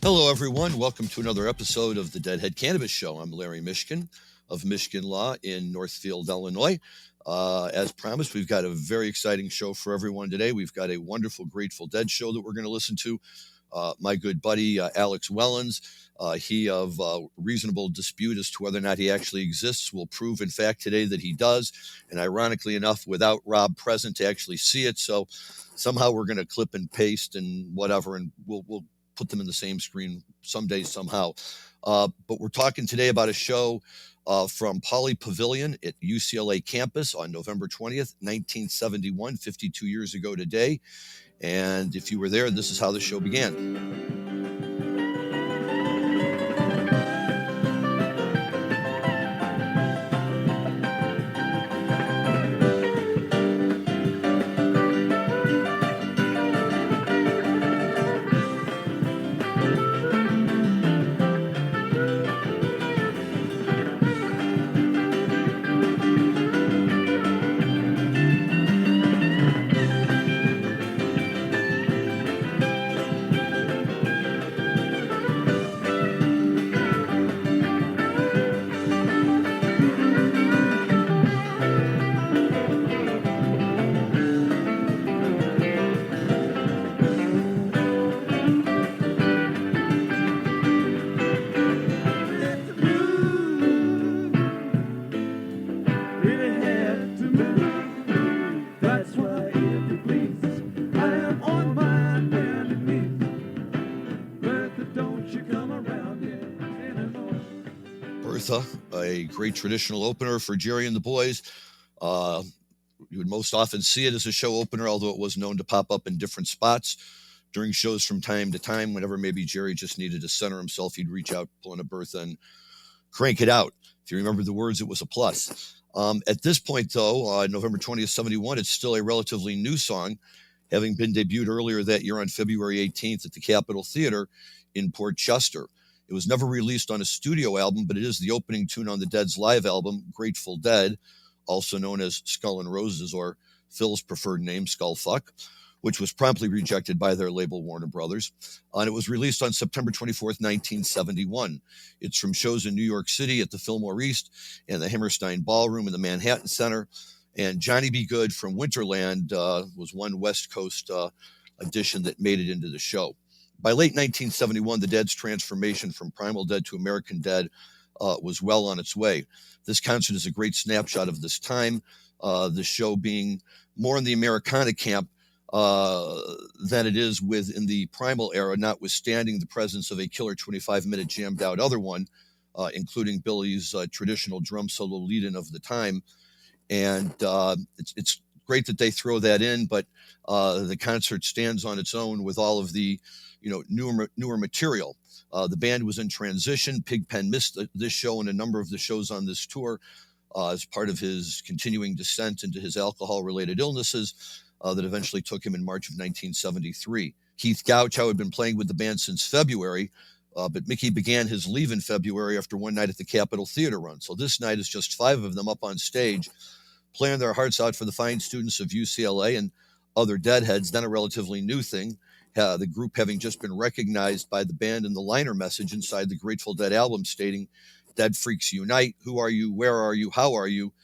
Hello, everyone. Welcome to another episode of the Deadhead Cannabis Show. I'm Larry Mishkin of Mishkin Law in Northfield, Illinois. As promised, we've got a very exciting show for everyone today. We've got a wonderful Grateful Dead show that we're going to listen to. My good buddy, Alex Wellins, he of reasonable dispute as to whether or not he actually exists, will prove, in fact, today that he does. And ironically enough, without Rob present to actually see it. So somehow we're going to clip and paste and whatever, and we'll put them in the same screen someday, somehow. But we're talking today about a show from Poly Pavilion at UCLA campus on November 20th, 1971, 52 years ago today. And if you were there, this is how the show began. A great traditional opener for Jerry and the Boys. You would most often see it as a show opener, although it was known to pop up in different spots during shows from time to time. Whenever maybe Jerry just needed to center himself, he'd reach out, pull in a Bertha, and crank it out. If you remember the words, it was a plus. At this point, though, November 20th, 71, it's still a relatively new song, having been debuted earlier that year on February 18th at the Castro Theater in Port Chester. It was never released on a studio album, but it is the opening tune on the Dead's live album, Grateful Dead, also known as Skull and Roses, or Phil's preferred name, Skullfuck, which was promptly rejected by their label, Warner Brothers. And it was released on September 24th, 1971. It's from shows in New York City at the Fillmore East and the Hammerstein Ballroom in the Manhattan Center. And Johnny B. Good from Winterland was one West Coast edition that made it into the show. By late 1971, the Dead's transformation from Primal Dead to American Dead was well on its way. This concert is a great snapshot of this time, the show being more in the Americana camp than it is within the Primal era, notwithstanding the presence of a killer 25-minute jammed-out other one, including Billy's traditional drum solo lead-in of the time. And it's great that they throw that in, but the concert stands on its own with all of the newer material. The band was in transition. Pigpen missed this show and a number of the shows on this tour as part of his continuing descent into his alcohol-related illnesses that eventually took him in March of 1973. Keith Gouchow had been playing with the band since February, but Mickey began his leave in February after one night at the Castro Theater run. So this night is just 5 of them up on stage, playing their hearts out for the fine students of UCLA and other Deadheads, then a relatively new thing. The group having just been recognized by the band in the liner message inside the Grateful Dead album stating, "Dead Freaks Unite, who are you, where are you, how are you?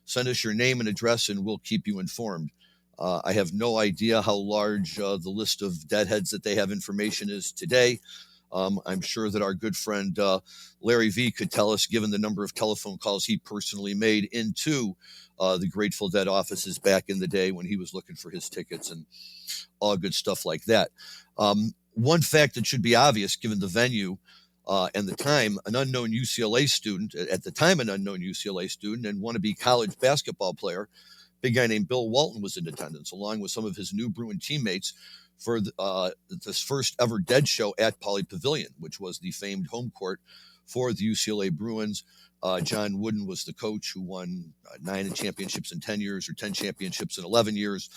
Send us your name and address and we'll keep you informed." I have no idea how large the list of Deadheads that they have information is today. I'm sure that our good friend Larry V could tell us, given the number of telephone calls he personally made into the Grateful Dead offices back in the day when he was looking for his tickets and all good stuff like that. One fact that should be obvious, given the venue and the time, an unknown UCLA student, at the time an unknown UCLA student and wannabe college basketball player, big guy named Bill Walton, was in attendance, along with some of his new Bruin teammates for this first ever Dead show at Poly Pavilion, which was the famed home court for the UCLA Bruins. John Wooden was the coach who won 9 championships in 10 years or 10 championships in 11 years,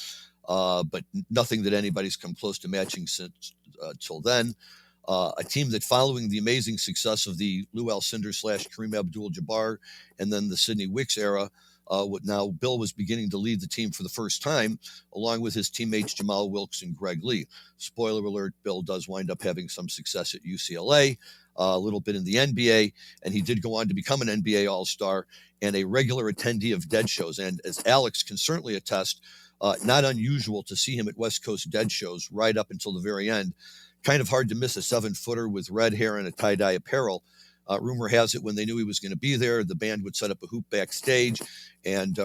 but nothing that anybody's come close to matching since till then. A team that, following the amazing success of the Lou Alcindor / Kareem Abdul-Jabbar and then the Sidney Wicks era, Now, Bill was beginning to lead the team for the first time, along with his teammates Jamal Wilkes and Greg Lee. Spoiler alert, Bill does wind up having some success at UCLA, a little bit in the NBA, and he did go on to become an NBA All-Star and a regular attendee of Dead shows. And as Alex can certainly attest, not unusual to see him at West Coast Dead shows right up until the very end. Kind of hard to miss a 7-footer with red hair and a tie-dye apparel. Rumor has it when they knew he was going to be there, the band would set up a hoop backstage, and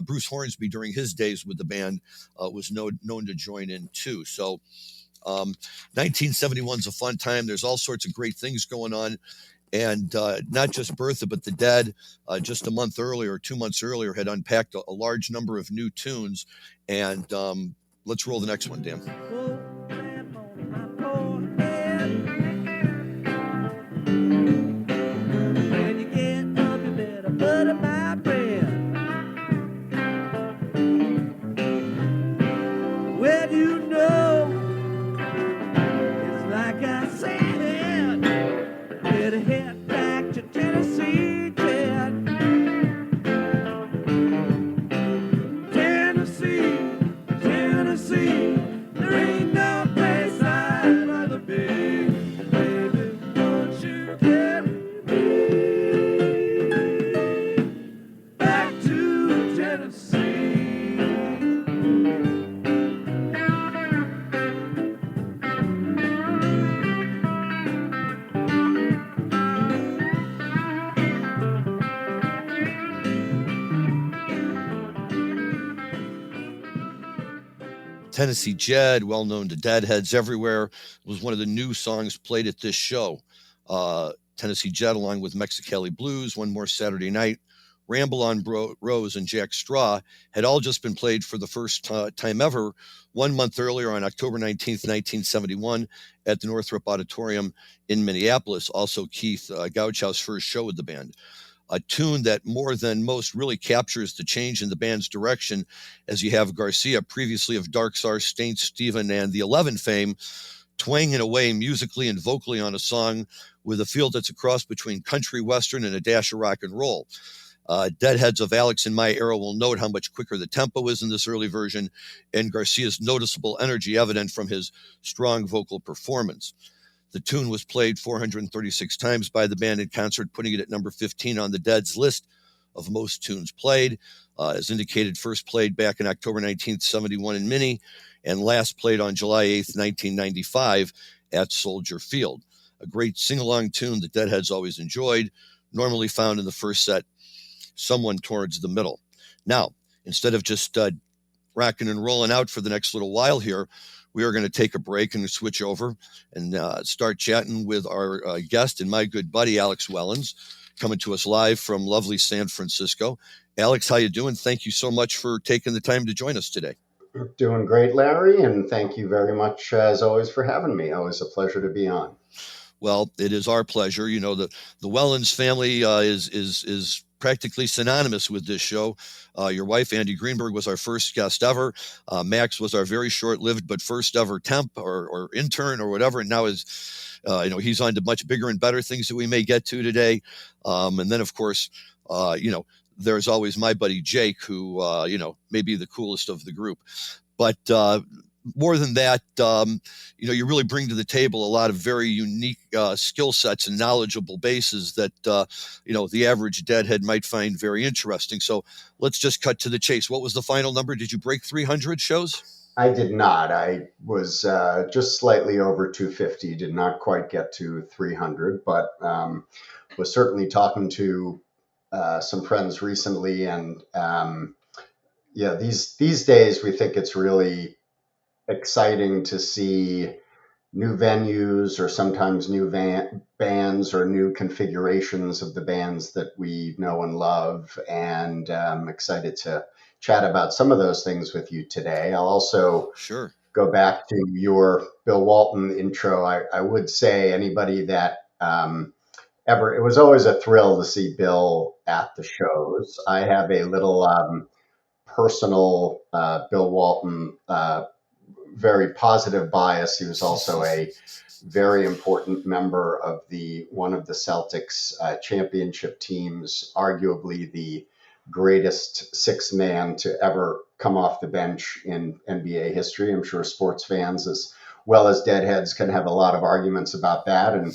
Bruce Hornsby, during his days with the band, was known to join in too. So 1971 is a fun time. There's all sorts of great things going on. And not just Bertha, but the Dead, just a month earlier, 2 months earlier, had unpacked a large number of new tunes. And let's roll the next one, Dan. When you get up, you better butter my bread. Well, you know, it's like I said, better head back to Tennessee, Ted. Tennessee, Tennessee, there ain't no place I'd rather be. Baby, won't you carry me back to Tennessee? Tennessee Jed, well known to Deadheads everywhere, was one of the new songs played at this show. Tennessee Jed, along with Mexicali Blues, One More Saturday Night, Ramble on Rose, and Jack Straw, had all just been played for the first time ever 1 month earlier on October 19th, 1971, at the Northrop Auditorium in Minneapolis, also Keith Gouchow's first show with the band. A tune that more than most really captures the change in the band's direction, as you have Garcia, previously of Dark Star, Saint Stephen, and the 11 fame, twanging away musically and vocally on a song with a feel that's a cross between country western and a dash of rock and roll. Deadheads of Alex and my era will note how much quicker the tempo is in this early version, and Garcia's noticeable energy evident from his strong vocal performance. The tune was played 436 times by the band in concert, putting it at number 15 on the Dead's list of most tunes played. As indicated, first played back in October 1971 in Minnie, and last played on July 8th, 1995 at Soldier Field. A great sing-along tune that Deadheads always enjoyed, normally found in the first set, someone towards the middle. Now, instead of just rocking and rolling out for the next little while here, we are going to take a break and switch over and start chatting with our guest and my good buddy, Alex Wellins, coming to us live from lovely San Francisco. Alex, how you doing? Thank you so much for taking the time to join us today. Doing great, Larry, and thank you very much, as always, for having me. Always a pleasure to be on. Well, it is our pleasure. You know, the Wellins family is practically synonymous with this show. Your wife, Andy Greenberg, was our first guest ever. Max was our very short-lived but first ever temp or intern or whatever, and now is, he's on to much bigger and better things that we may get to today. And then, of course, there's always my buddy Jake, who, may be the coolest of the group. But more than that, you really bring to the table a lot of very unique skill sets and knowledgeable bases that, the average Deadhead might find very interesting. So let's just cut to the chase. What was the final number? Did you break 300 shows? I did not. I was just slightly over 250, did not quite get to 300, but was certainly talking to some friends recently. And these days we think it's really exciting to see new venues or sometimes new bands or new configurations of the bands that we know and love. And I'm excited to chat about some of those things with you today. I'll also go back to your Bill Walton intro. I would say anybody that it was always a thrill to see Bill at the shows. I have a little personal Bill Walton very positive bias. He was also a very important member of one of the Celtics championship teams, arguably the greatest sixth man to ever come off the bench in NBA history. I'm sure sports fans, as well as deadheads, can have a lot of arguments about that. And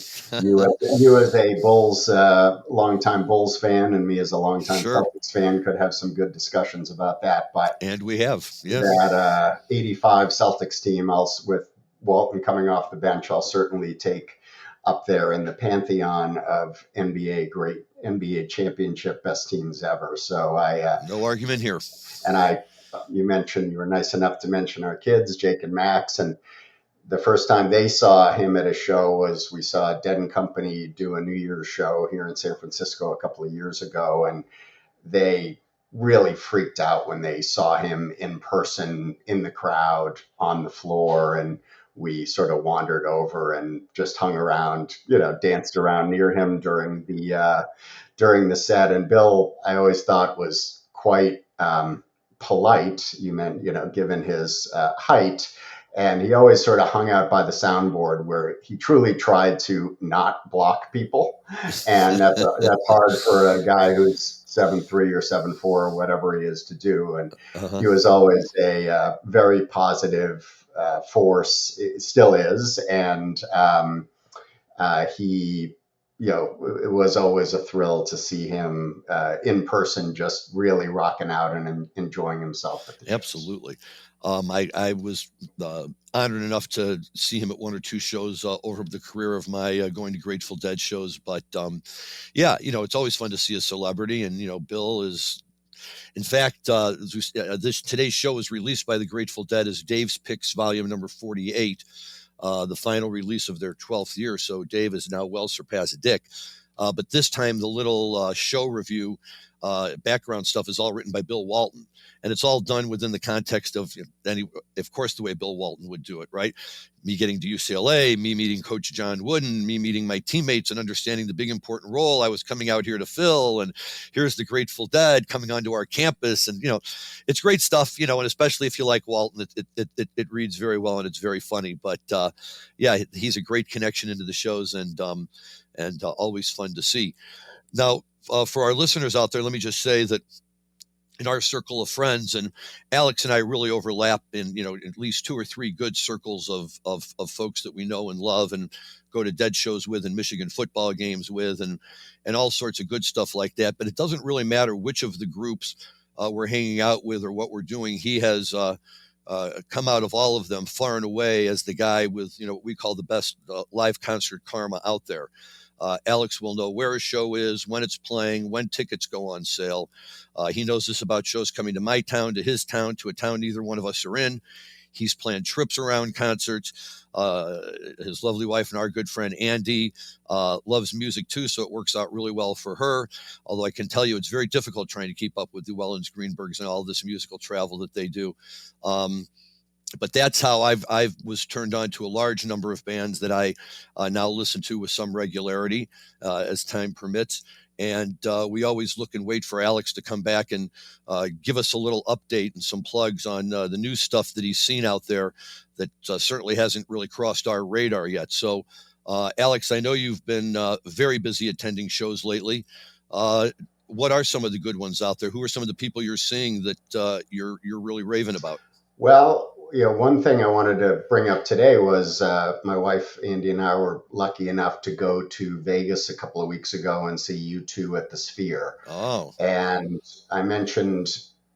you as a Bulls, longtime Bulls fan, and me as a longtime Sure. Celtics fan, could have some good discussions about that. But And we have, yeah. that '85 Celtics team, with Walton coming off the bench, I'll certainly take up there in the pantheon of NBA championship best teams ever. So No argument here. you mentioned, you were nice enough to mention our kids, Jake and Max, and the first time they saw him at a show was we saw Dead and Company do a New Year's show here in San Francisco a couple of years ago, and they really freaked out when they saw him in person in the crowd on the floor. And we sort of wandered over and just hung around, danced around near him during the set. And Bill, I always thought, was quite polite. You meant, given his height. And he always sort of hung out by the soundboard, where he truly tried to not block people. And that's hard for a guy who's 7'3" or 7'4" or whatever he is to do. And he was always a very positive force, it still is. And he, it was always a thrill to see him in person, just really rocking out and enjoying himself at the shows. Absolutely. I was honored enough to see him at one or two shows over the career of my going to Grateful Dead shows. But yeah, it's always fun to see a celebrity. And, Bill is, in fact, today's show is released by the Grateful Dead as Dave's Picks Volume number 48, the final release of their 12th year. So Dave is now well surpassed Dick. But this time, the little show review background stuff is all written by Bill Walton. And it's all done within the context of, of course, the way Bill Walton would do it, right? Me getting to UCLA, me meeting Coach John Wooden, me meeting my teammates and understanding the big important role I was coming out here to fill. And here's the Grateful Dead coming onto our campus. And, it's great stuff, and especially if you like Walton, it reads very well and it's very funny. But yeah, he's a great connection into the shows and always fun to see. Now, for our listeners out there, let me just say that in our circle of friends, and Alex and I really overlap in, at least two or three good circles of folks that we know and love and go to Dead shows with and Michigan football games with and all sorts of good stuff like that. But it doesn't really matter which of the groups we're hanging out with or what we're doing. He has come out of all of them far and away as the guy with, what we call the best live concert karma out there. Alex will know where a show is, when it's playing, when tickets go on sale. He knows this about shows coming to my town, to his town, to a town neither one of us are in. He's planned trips around concerts. His lovely wife and our good friend Andy loves music too, so it works out really well for her. Although I can tell you it's very difficult trying to keep up with the Wellins, Greenbergs, and all this musical travel that they do. But that's how I was turned on to a large number of bands that I now listen to with some regularity as time permits. And we always look and wait for Alex to come back and give us a little update and some plugs on the new stuff that he's seen out there that certainly hasn't really crossed our radar yet. So, Alex, I know you've been very busy attending shows lately. What are some of the good ones out there? Who are some of the people you're seeing that you're really raving about? Well, one thing I wanted to bring up today was my wife, Andy, and I were lucky enough to go to Vegas a couple of weeks ago and see U2 at the Sphere. Oh. And I mentioned,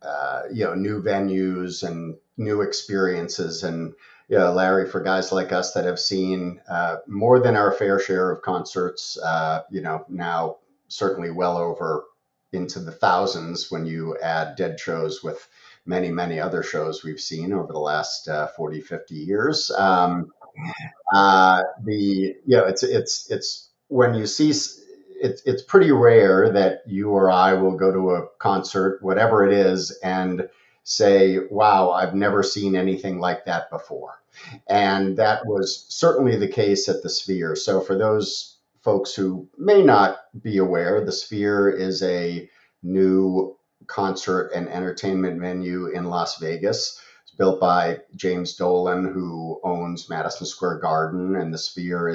new venues and new experiences. And, Larry, for guys like us that have seen more than our fair share of concerts, now certainly well over into the thousands when you add Dead shows with many, many other shows we've seen over the last 40, 50 years. It's when you see, it's pretty rare that you or I will go to a concert, whatever it is, and say, wow, I've never seen anything like that before. And that was certainly the case at the Sphere. So for those folks who may not be aware, the Sphere is a new concert and entertainment venue in Las Vegas. It's built by James Dolan, who owns Madison Square Garden, and the Sphere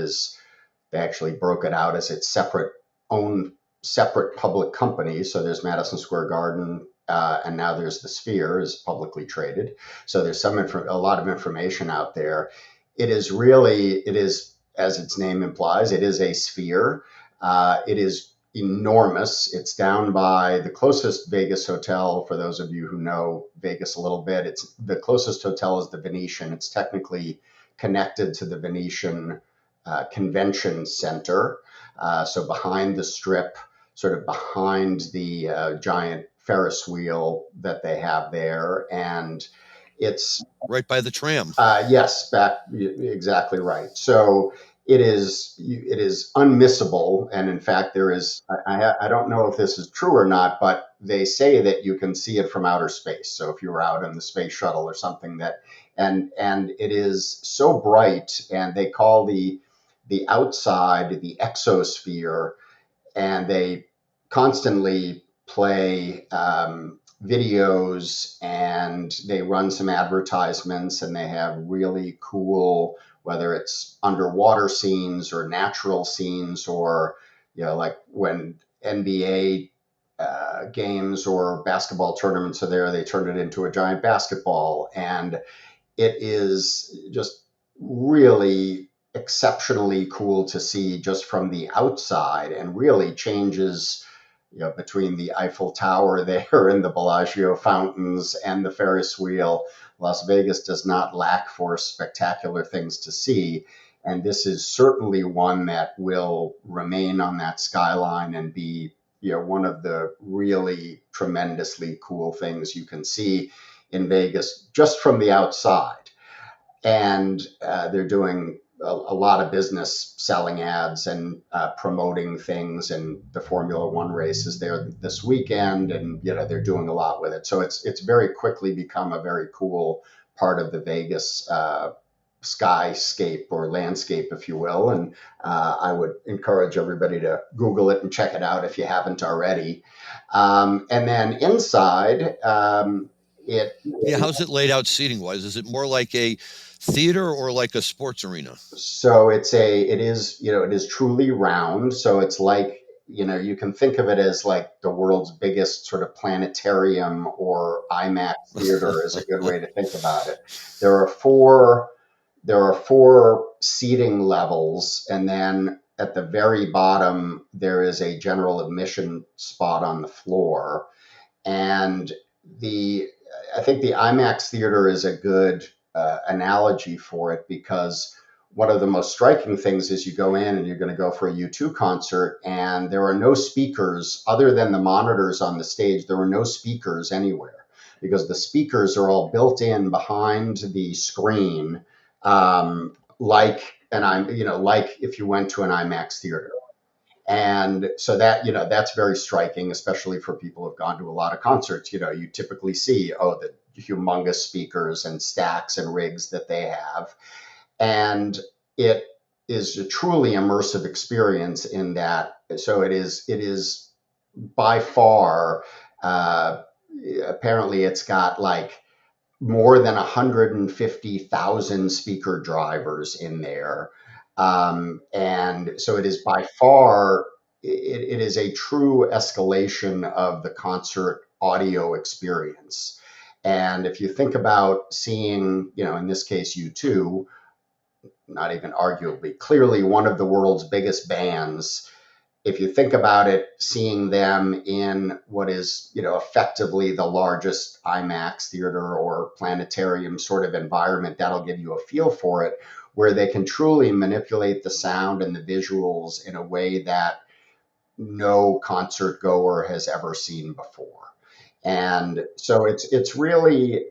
they actually broke it out as its separate own separate public companies. So there's Madison Square Garden, and now there's the Sphere is publicly traded. So there's a lot of information out there. It is, as its name implies, it is a sphere. It is enormous. It's down by the closest Vegas hotel. For those of you who know Vegas a little bit, it's the closest hotel is the Venetian. It's technically connected to the Venetian Convention Center. So behind the Strip, sort of behind the giant Ferris wheel that they have there, and it's right by the tram. yes, exactly right. So it is unmissable, and in fact, there is. I don't know if this is true or not, but they say that you can see it from outer space. So if you were out in the space shuttle or something, that and it is so bright, and they call the outside the exosphere, and they constantly play videos, and they run some advertisements, and they have really cool, whether it's underwater scenes or natural scenes, or like when NBA games or basketball tournaments are there, they turn it into a giant basketball, and it is just really exceptionally cool to see just from the outside, and really changes between the Eiffel Tower there and the Bellagio fountains and the Ferris wheel. Las Vegas does not lack for spectacular things to see, and this is certainly one that will remain on that skyline and be one of the really tremendously cool things you can see in Vegas just from the outside. And they're doing a lot of business selling ads and promoting things, and the Formula One race is there this weekend, and they're doing a lot with it. So it's very quickly become a very cool part of the Vegas skyscape or landscape, if you will. And I would encourage everybody to Google it and check it out if you haven't already. And then inside, How's it laid out seating wise? Is it more like a theater or like a sports arena? So it is truly round. So it's like, you can think of it as like the world's biggest sort of planetarium, or IMAX theater is a good way to think about it. There are four seating levels, and then at the very bottom there is a general admission spot on the floor. And I think the IMAX theater is a good analogy for it, because one of the most striking things is you go in and you're going to go for a U2 concert, and there are no speakers other than the monitors on the stage. There are no speakers anywhere, because the speakers are all built in behind the screen, like if you went to an IMAX theater. And so that's very striking, especially for people who've gone to a lot of concerts. You typically see, the humongous speakers and stacks and rigs that they have. And it is a truly immersive experience in that. So it is by far, apparently it's got like more than 150,000 speaker drivers in there. And so it is by far, it is a true escalation of the concert audio experience. And if you think about seeing, in this case, U2, not even arguably, clearly one of the world's biggest bands, if you think about it, seeing them in what is, effectively the largest IMAX theater or planetarium sort of environment, that'll give you a feel for it, where they can truly manipulate the sound and the visuals in a way that no concert goer has ever seen before. And so it's really,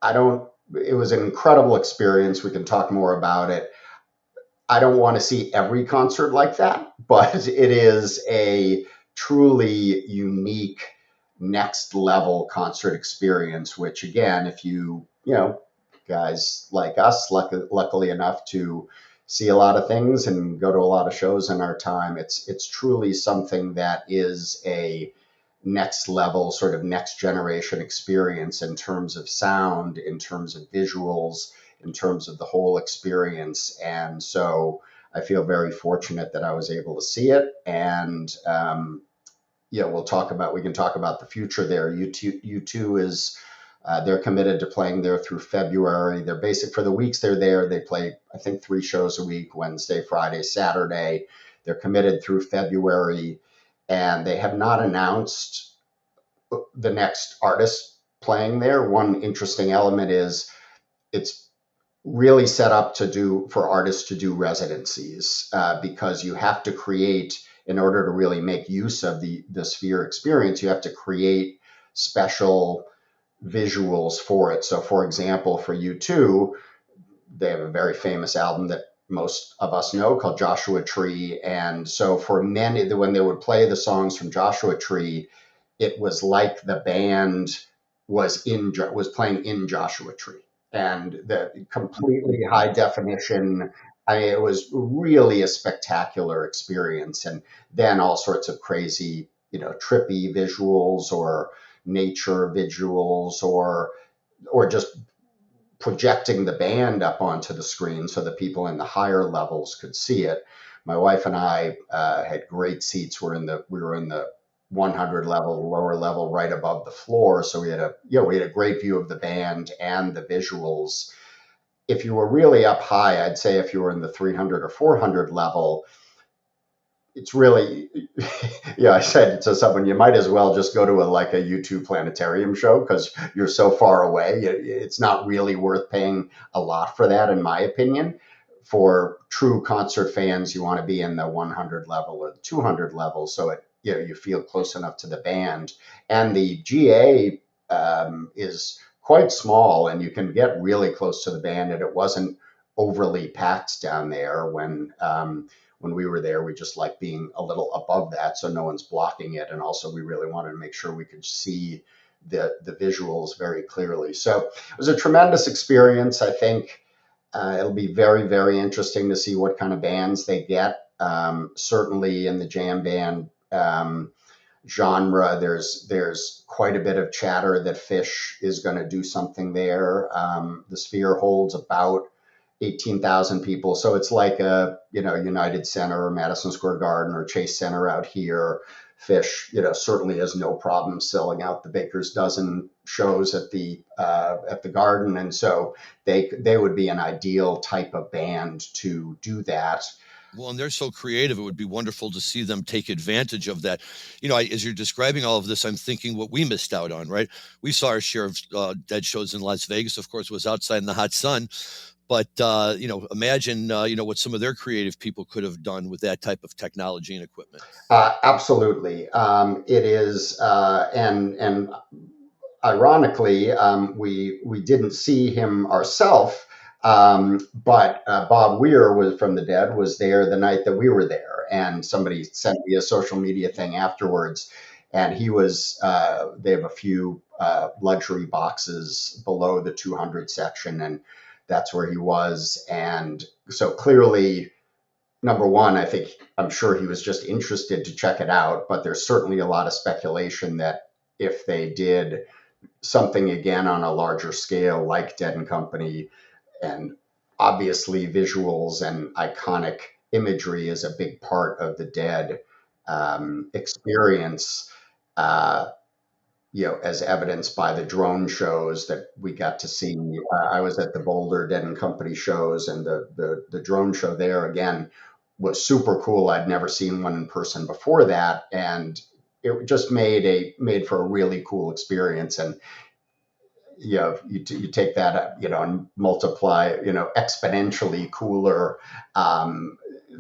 it was an incredible experience. We can talk more about it. I don't want to see every concert like that, but it is a truly unique next level concert experience, which again, if you guys like us, luckily enough to see a lot of things and go to a lot of shows in our time, it's truly something that is a next level, sort of next generation experience in terms of sound, in terms of visuals, in terms of the whole experience. And so I feel very fortunate that I was able to see it. And we can talk about the future there. U2 is they're committed to playing there through February. They're basic for the weeks they're there. They play, I think, 3 shows a week: Wednesday, Friday, Saturday. They're committed through February, and they have not announced the next artist playing there. One interesting element is it's really set up for artists to do residencies, because you have to create, in order to really make use of the Sphere experience, you have to create special visuals for it. So, for example, for U2, they have a very famous album that most of us know called Joshua Tree. And so for many, when they would play the songs from Joshua Tree, it was like the band was playing in Joshua Tree, and the completely high definition. I mean, it was really a spectacular experience, and then all sorts of crazy, trippy visuals or nature visuals, or just projecting the band up onto the screen so that people in the higher levels could see it. My wife and I had great seats. We were in the 100 level, lower level, right above the floor. So we had a great view of the band and the visuals. If you were really up high, I'd say if you were in the 300 or 400 level, it's really, I said to someone, you might as well just go to a U2 planetarium show, because you're so far away. It's not really worth paying a lot for that, in my opinion. For true concert fans, you want to be in the 100 level or the 200 level, so you feel close enough to the band. And the GA is quite small, and you can get really close to the band, and it wasn't overly packed down there when we were there. We just like being a little above that so no one's blocking it. And also we really wanted to make sure we could see the visuals very clearly. So it was a tremendous experience. I think it'll be very, very interesting to see what kind of bands they get. Certainly in the jam band genre, there's quite a bit of chatter that Phish is going to do something there. The Sphere holds about 18,000 people. So it's like a, United Center or Madison Square Garden or Chase Center out here. Phish, certainly has no problem selling out the Baker's dozen shows at the Garden. And so they would be an ideal type of band to do that. Well, and they're so creative. It would be wonderful to see them take advantage of that. As you're describing all of this, I'm thinking what we missed out on, right? We saw our share of dead shows in Las Vegas, of course, was outside in the hot sun. But, imagine, what some of their creative people could have done with that type of technology and equipment. Absolutely. It is, and ironically, we didn't see him ourselves, but Bob Weir from the Dead was there the night that we were there, and somebody sent me a social media thing afterwards, and he was. They have a few luxury boxes below the 200 section, and that's where he was. And so clearly, number one, I'm sure he was just interested to check it out, but there's certainly a lot of speculation that if they did something again on a larger scale, like Dead and Company, and obviously visuals and iconic imagery is a big part of the Dead experience, as evidenced by the drone shows that we got to see. I was at the Boulder Dead and Company shows, and the drone show there again was super cool. I'd never seen one in person before that, and it just made for a really cool experience. And you take that and multiply exponentially cooler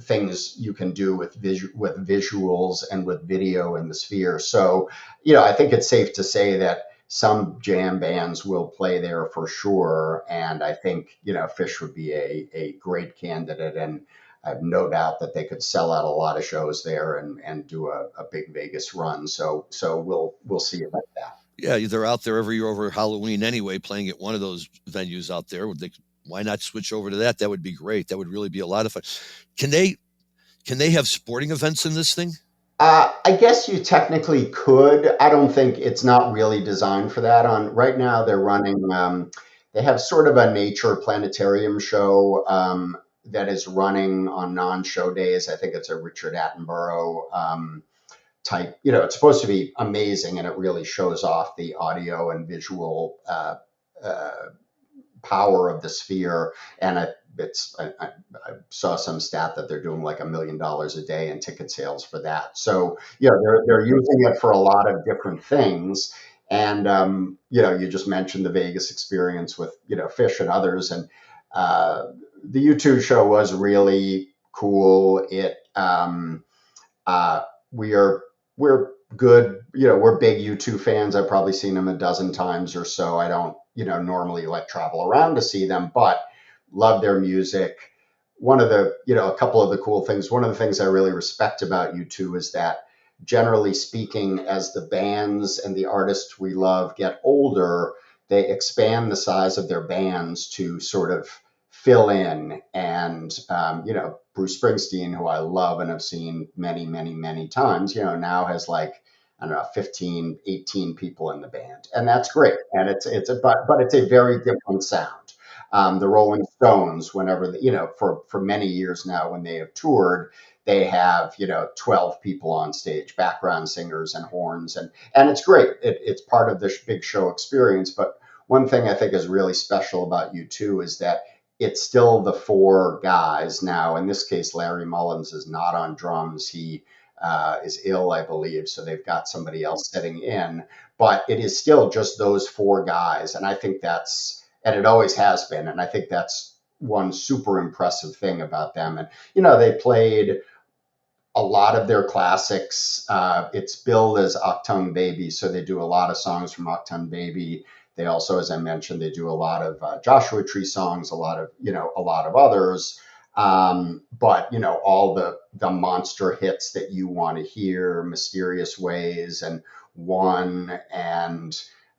things you can do with visuals and with video in the Sphere. So I think it's safe to say that some jam bands will play there for sure, and I think Phish would be a great candidate, and I have no doubt that they could sell out a lot of shows there and do a big Vegas run. So we'll see about that. Yeah, they're out there every year over Halloween anyway, playing at one of those venues out there. Why not switch over to that? That would be great. That would really be a lot of fun. Can they have sporting events in this thing? I guess you technically could. I don't think it's not really designed for that. Right now, they're running. They have sort of a nature planetarium show that is running on non-show days. I think it's a Richard Attenborough type. It's supposed to be amazing, and it really shows off the audio and visual uh, power of the Sphere. And I saw some stat that they're doing like $1 million a day in ticket sales for that. So yeah, they're using it for a lot of different things. And you just mentioned the Vegas experience with Fish and others, and the U2 show was really cool. It uh, we are we're good. We're big U2 fans. I've probably seen them a dozen times or so. I don't normally like travel around to see them, but love their music. One of the a couple of the cool things. One of the things I really respect about U2 is that, generally speaking, as the bands and the artists we love get older, they expand the size of their bands to sort of fill in. And Bruce Springsteen, who I love and have seen many, many, many times, now has like, I don't know, 15, 18 people in the band. And that's great. And but it's a very different sound. The Rolling Stones, whenever, for many years now, when they have toured, they have, 12 people on stage, background singers and horns. And it's great. It's part of this big show experience. But one thing I think is really special about U2 is that it's still the four guys. Now, in this case, Larry Mullins is not on drums. He is ill, I believe, so they've got somebody else sitting in. But it is still just those four guys, and I think and it always has been, and I think that's one super impressive thing about them. And they played a lot of their classics. It's billed as Achtung Baby, so they do a lot of songs from Achtung Baby. They also, as I mentioned, they do a lot of Joshua Tree songs, a lot of others. But all the monster hits that you want to hear, Mysterious Ways and One, and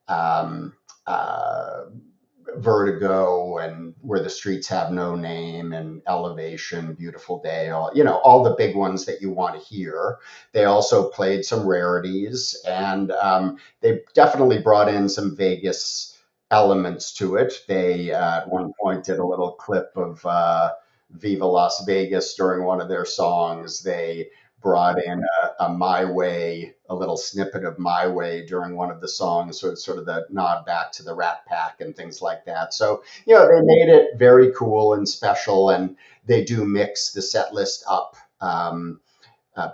um, uh, Vertigo, and Where the Streets Have No Name, and Elevation, Beautiful Day, all the big ones that you want to hear. They also played some rarities, and they definitely brought in some Vegas elements to it. They at one point did a little clip of Viva Las Vegas during one of their songs. They brought in a My Way, a little snippet of My Way during one of the songs, so it's sort of the nod back to the Rat Pack and things like that. So, they made it very cool and special, and they do mix the set list up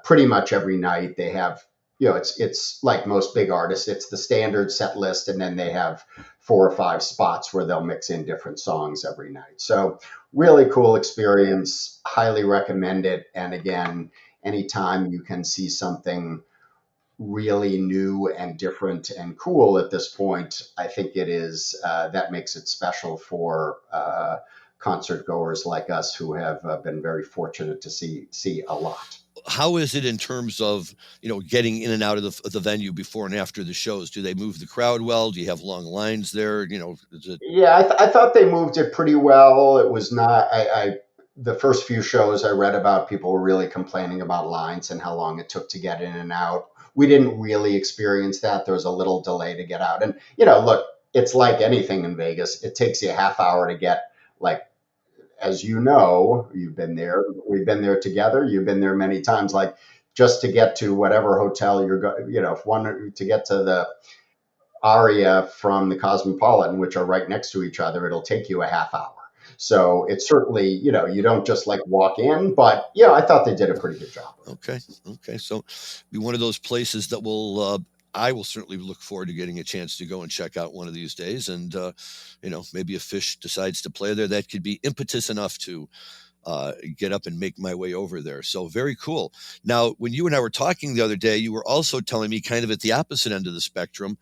pretty much every night. They have, it's like most big artists, it's the standard set list, and then they have 4 or 5 spots where they'll mix in different songs every night. So really cool experience, highly recommend it. And again, anytime you can see something really new and different and cool at this point, I think it is that makes it special for concert goers like us who have been very fortunate to see a lot. How is it in terms of getting in and out of the venue before and after the shows? Do they move the crowd well? Do you have long lines there? Is it... Yeah, I thought they moved it pretty well. It was not. The first few shows I read about, people were really complaining about lines and how long it took to get in and out. We didn't really experience that. There was a little delay to get out, and look, it's like anything in Vegas. It takes you a half hour to get, like, as you've been there. We've been there together. You've been there many times. Like, just to get to whatever hotel you're going, to get to the Aria from the Cosmopolitan, which are right next to each other, it'll take you a half hour. So it's certainly, you don't just like walk in, but I thought they did a pretty good job. Okay. So be one of those places that I will certainly look forward to getting a chance to go and check out one of these days. And, maybe if Fish decides to play there, that could be impetus enough to get up and make my way over there. So very cool. Now, when you and I were talking the other day, you were also telling me kind of at the opposite end of the spectrum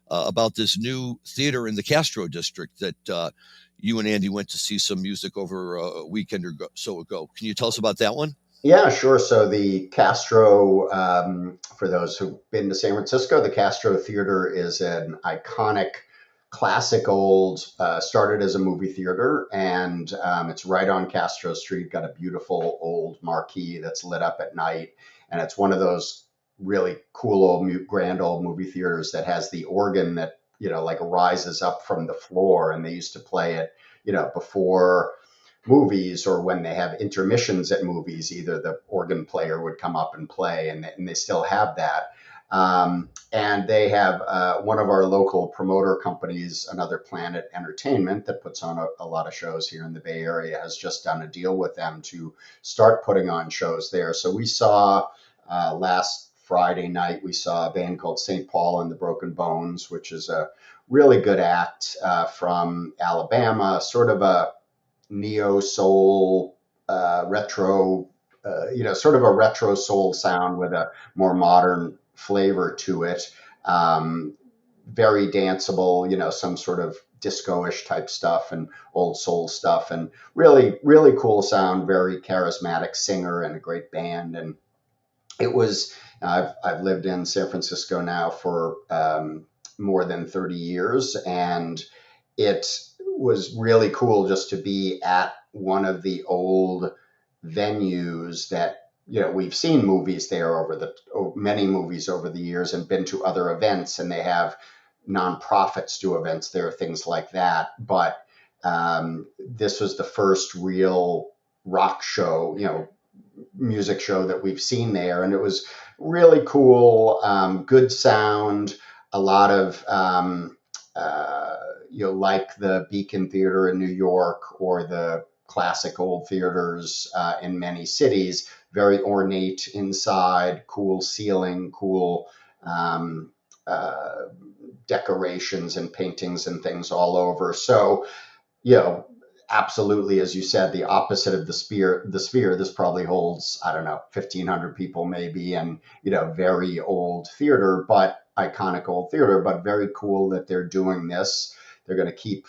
about this new theater in the Castro district that you and Andy went to see some music over a weekend or so ago. Can you tell us about that one? Yeah, sure. So the Castro, for those who've been to San Francisco, the Castro Theater is an iconic, classic old, started as a movie theater, and it's right on Castro Street, got a beautiful old marquee that's lit up at night. And it's one of those really cool old, grand old movie theaters that has the organ that, like rises up from the floor. And they used to play it, before movies, or when they have intermissions at movies, either the organ player would come up and play, and they still have that. And they have one of our local promoter companies, Another Planet Entertainment, that puts on a lot of shows here in the Bay Area, has just done a deal with them to start putting on shows there. So we saw last Friday night, we saw a band called St. Paul and the Broken Bones, which is a really good act from Alabama, sort of a neo soul, retro, sort of a retro soul sound with a more modern flavor to it. Um, Very danceable, some sort of disco-ish type stuff and old soul stuff, and really, really cool sound, very charismatic singer and a great band. And it was, I've lived in San Francisco now for more than 30 years, and it was really cool just to be at one of the old venues that, we've seen movies there many movies over the years, and been to other events, and they have nonprofits do events there, things like that. But this was the first real rock show, music show that we've seen there, and it was really cool. Good sound, a lot of like the Beacon Theater in New York, or the classic old theaters in many cities. Very ornate inside, cool ceiling, cool um, uh, decorations and paintings and things all over. So, you know, absolutely, as you said, the opposite of the sphere. This probably holds, I don't know, 1,500 people maybe, and very old theater, but iconic old theater, but very cool that they're doing this. They're going to keep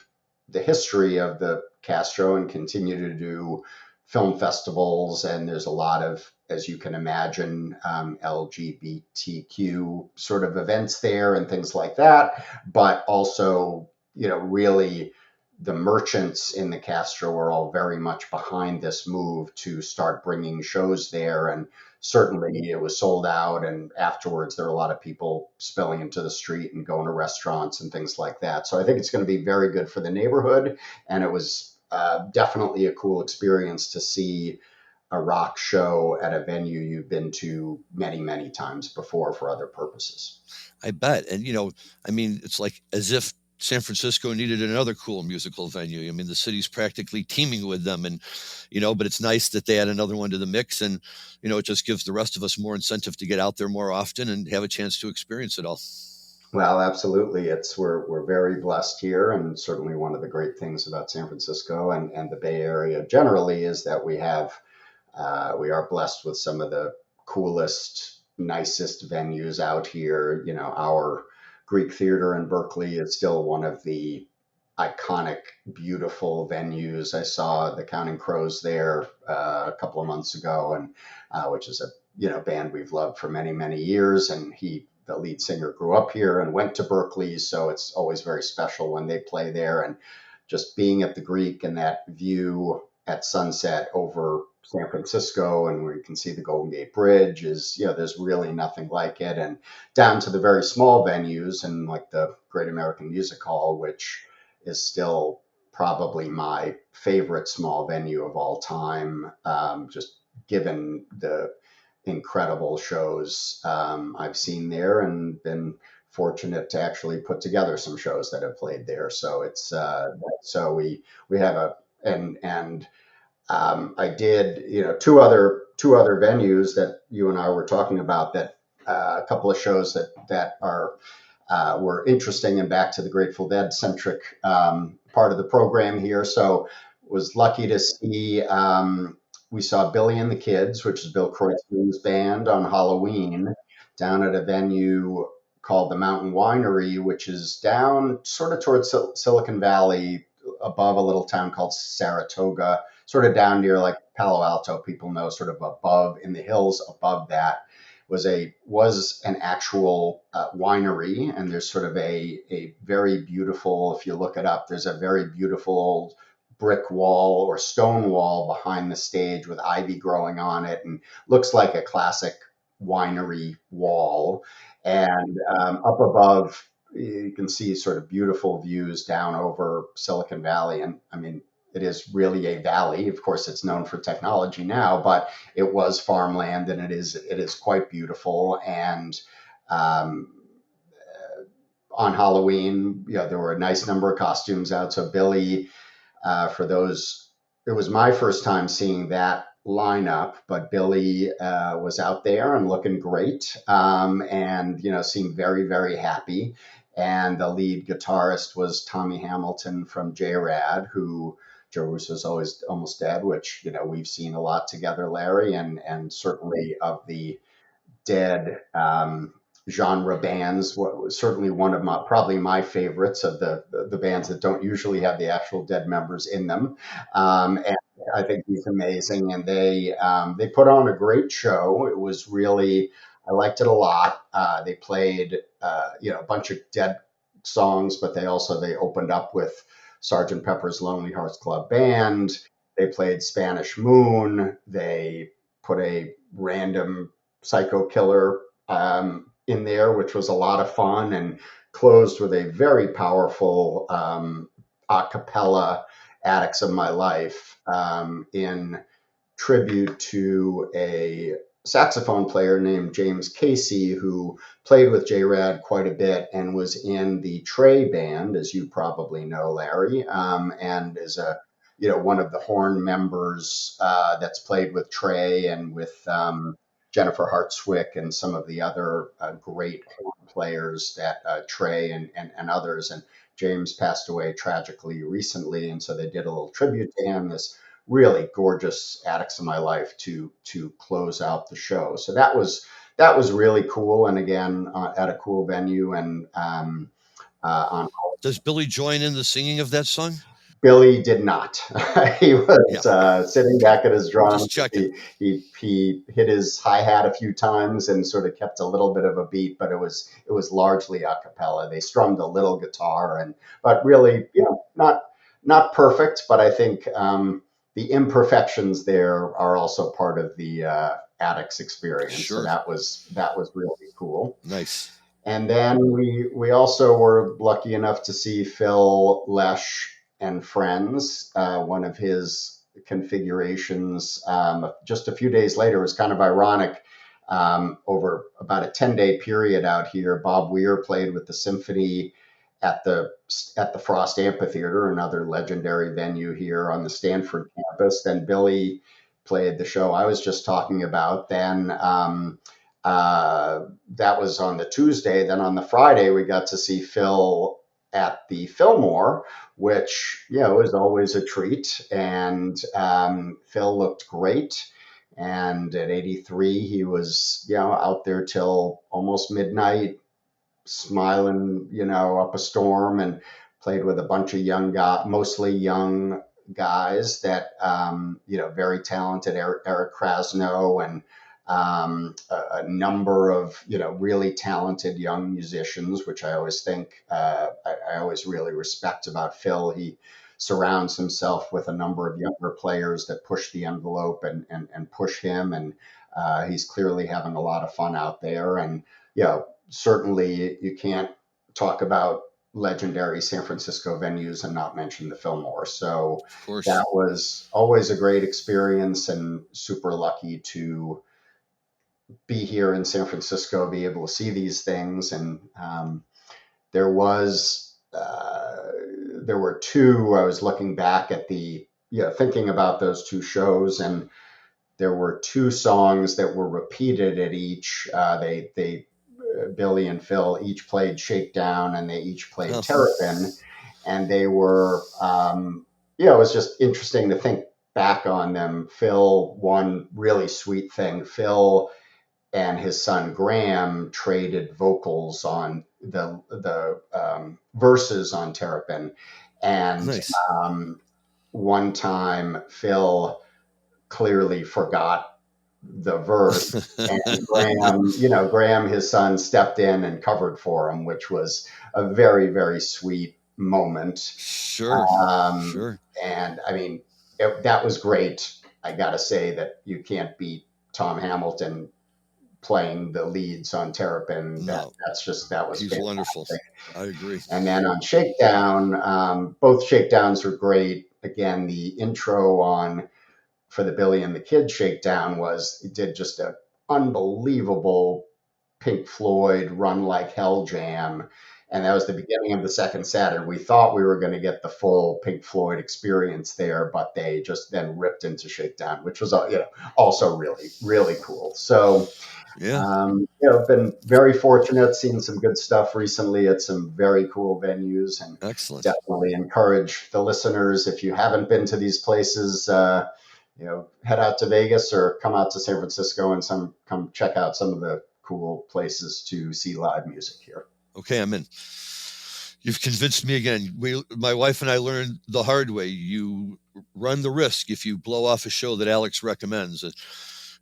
the history of the Castro and continue to do film festivals, and there's a lot of, as you can imagine, LGBTQ sort of events there and things like that, but also, really the merchants in the Castro are all very much behind this move to start bringing shows there. And certainly it was sold out. And afterwards, there were a lot of people spilling into the street and going to restaurants and things like that. So I think it's going to be very good for the neighborhood. And it was definitely a cool experience to see a rock show at a venue you've been to many, many times before for other purposes. I bet. And, I mean, it's like as if San Francisco needed another cool musical venue. I mean, the city's practically teeming with them, and, but it's nice that they add another one to the mix. And, it just gives the rest of us more incentive to get out there more often and have a chance to experience it all. Well, absolutely. We're very blessed here, and certainly one of the great things about San Francisco and the Bay Area generally is that we are blessed with some of the coolest, nicest venues out here. Our Greek Theater in Berkeley is still one of the iconic, beautiful venues. I saw the Counting Crows there a couple of months ago, and which is a band we've loved for many, many years. And the lead singer, grew up here and went to Berkeley, so it's always very special when they play there. And just being at the Greek and that view at sunset over San Francisco, and where you can see the Golden Gate Bridge, is, there's really nothing like it. And down to the very small venues, and like the Great American Music Hall, which is still probably my favorite small venue of all time, just given the incredible shows I've seen there, and been fortunate to actually put together some shows that have played there. So it's so we have I did, two other venues that you and I were talking about, that a couple of shows that are were interesting and back to the Grateful Dead centric part of the program here. So was lucky to see, we saw Billy and the Kids, which is Bill Kreutzmann's band, on Halloween down at a venue called the Mountain Winery, which is down sort of towards Silicon Valley, above a little town called Saratoga, sort of down near like Palo Alto, people know, sort of above in the hills above that. Was an actual winery, and there's sort of a very beautiful, if you look it up, there's a very beautiful old brick wall or stone wall behind the stage with ivy growing on it, and looks like a classic winery wall. And up above, you can see sort of beautiful views down over Silicon Valley. And I mean, it is really a valley. Of course, it's known for technology now, but it was farmland, and it is quite beautiful. And um, on Halloween, there were a nice number of costumes out. So Billy, for those, it was my first time seeing that lineup, but Billy was out there and looking great, and seemed very, very happy. And the lead guitarist was Tommy Hamilton from J-Rad, who Joe Russo's always almost dead, which we've seen a lot together, Larry, and certainly of the dead genre bands. What was certainly one of probably my favorites of the bands that don't usually have the actual dead members in them. And I think he's amazing, and they put on a great show. It was really, I liked it a lot. They played a bunch of dead songs, but they opened up with Sergeant Pepper's Lonely Hearts Club Band. They played Spanish Moon. They put a random Psycho Killer in there, which was a lot of fun, and closed with a very powerful a cappella Addicts of My Life in tribute to a saxophone player named James Casey, who played with J-Rad quite a bit and was in the Trey band, as you probably know, Larry, and is one of the horn members that's played with Trey and with Jennifer Hartswick and some of the other great horn players that Trey and others. And James passed away tragically recently, and so they did a little tribute to him. This really gorgeous Addicts of My Life to close out the show. So that was really cool, and again at a cool venue. And on Does Billy join in the singing of that song? Billy did not. He was sitting Okay. back at his drums. Just checking. He hit his hi hat a few times and sort of kept a little bit of a beat, but it was largely a cappella. They strummed a little guitar, but really, not perfect. But I think the imperfections there are also part of the Addicts experience. Sure. So that was really cool. Nice. And then we also were lucky enough to see Phil Lesh and Friends. One of his configurations just a few days later. It was kind of ironic. Over about a 10-day period out here, Bob Weir played with the symphony at the Frost Amphitheater, another legendary venue here on the Stanford campus. Then Billy played the show I was just talking about. Then that was on the Tuesday. Then on the Friday, we got to see Phil at the Fillmore, which is always a treat. And Phil looked great. And at 83, he was out there till almost midnight, smiling up a storm, and played with a bunch of young guys, mostly young guys that very talented. Eric Krasno and a number of really talented young musicians, which I always think I always really respect about Phil. He surrounds himself with a number of younger players that push the envelope and push him, and he's clearly having a lot of fun out there. And certainly you can't talk about legendary San Francisco venues and not mention the Fillmore. So that was always a great experience, and super lucky to be here in San Francisco, be able to see these things. And there were two. I was looking back at thinking about those two shows, and there were two songs that were repeated at each. They Billy and Phil each played Shakedown, and they each played Terrapin, and they were it was just interesting to think back on them. Phil, one really sweet thing, Phil and his son Graham traded vocals on the verses on Terrapin, and nice. One time Phil clearly forgot the verse, and Graham, his son, stepped in and covered for him, which was a very, very sweet moment. Sure. And I mean, that was great. I got to say that you can't beat Tom Hamilton playing the leads on Terrapin. No. That was He's fantastic. Wonderful. I agree. And then on Shakedown, both Shakedowns were great. again, the intro on for the Billy and the Kid Shakedown was it did just an unbelievable Pink Floyd Run Like Hell jam. And that was the beginning of the second set. And we thought we were going to get the full Pink Floyd experience there, but they just then ripped into Shakedown, which was also really, really cool. So, Yeah. I've been very fortunate, seeing some good stuff recently at some very cool venues, and Excellent. definitely encourage the listeners, if you haven't been to these places, head out to Vegas or come out to San Francisco and come check out some of the cool places to see live music here. Okay, I'm in. You've convinced me again. My wife and I learned the hard way. You run the risk if you blow off a show that Alex recommends.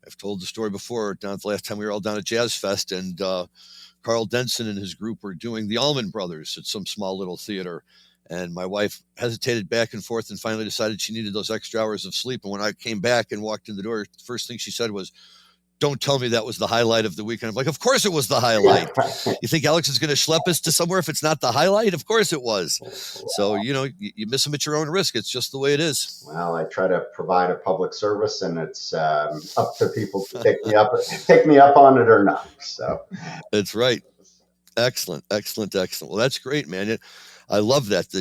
I've told the story before. Down the last time we were all down at Jazz Fest, and Carl Denson and his group were doing the Allman Brothers at some small little theater. And my wife hesitated back and forth and finally decided she needed those extra hours of sleep. And when I came back and walked in the door, the first thing she said was, "Don't tell me that was the highlight of the weekend." I'm like, of course it was the highlight. You think Alex is going to schlep us to somewhere if it's not the highlight? Of course it was. So, you miss them at your own risk. It's just the way it is. Well, I try to provide a public service, and it's up to people to take me up on it or not. So that's right. Excellent. Well, that's great, man. I love that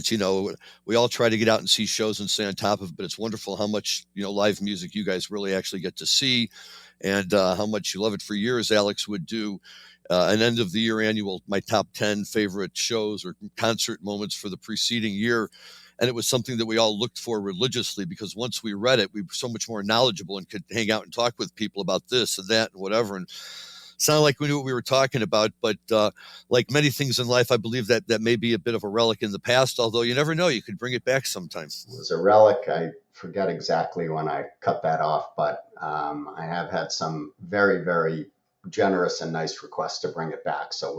we all try to get out and see shows and stay on top of it, but it's wonderful how much, live music you guys really actually get to see, and how much you love it. For years, Alex would do an end of the year annual, my top 10 favorite shows or concert moments for the preceding year. And it was something that we all looked for religiously, because once we read it, we were so much more knowledgeable and could hang out and talk with people about this and that and whatever. And sounded like we knew what we were talking about, but like many things in life, I believe that may be a bit of a relic in the past, although you never know, you could bring it back sometime. It was a relic. I forget exactly when I cut that off, but I have had some very, very generous and nice requests to bring it back. So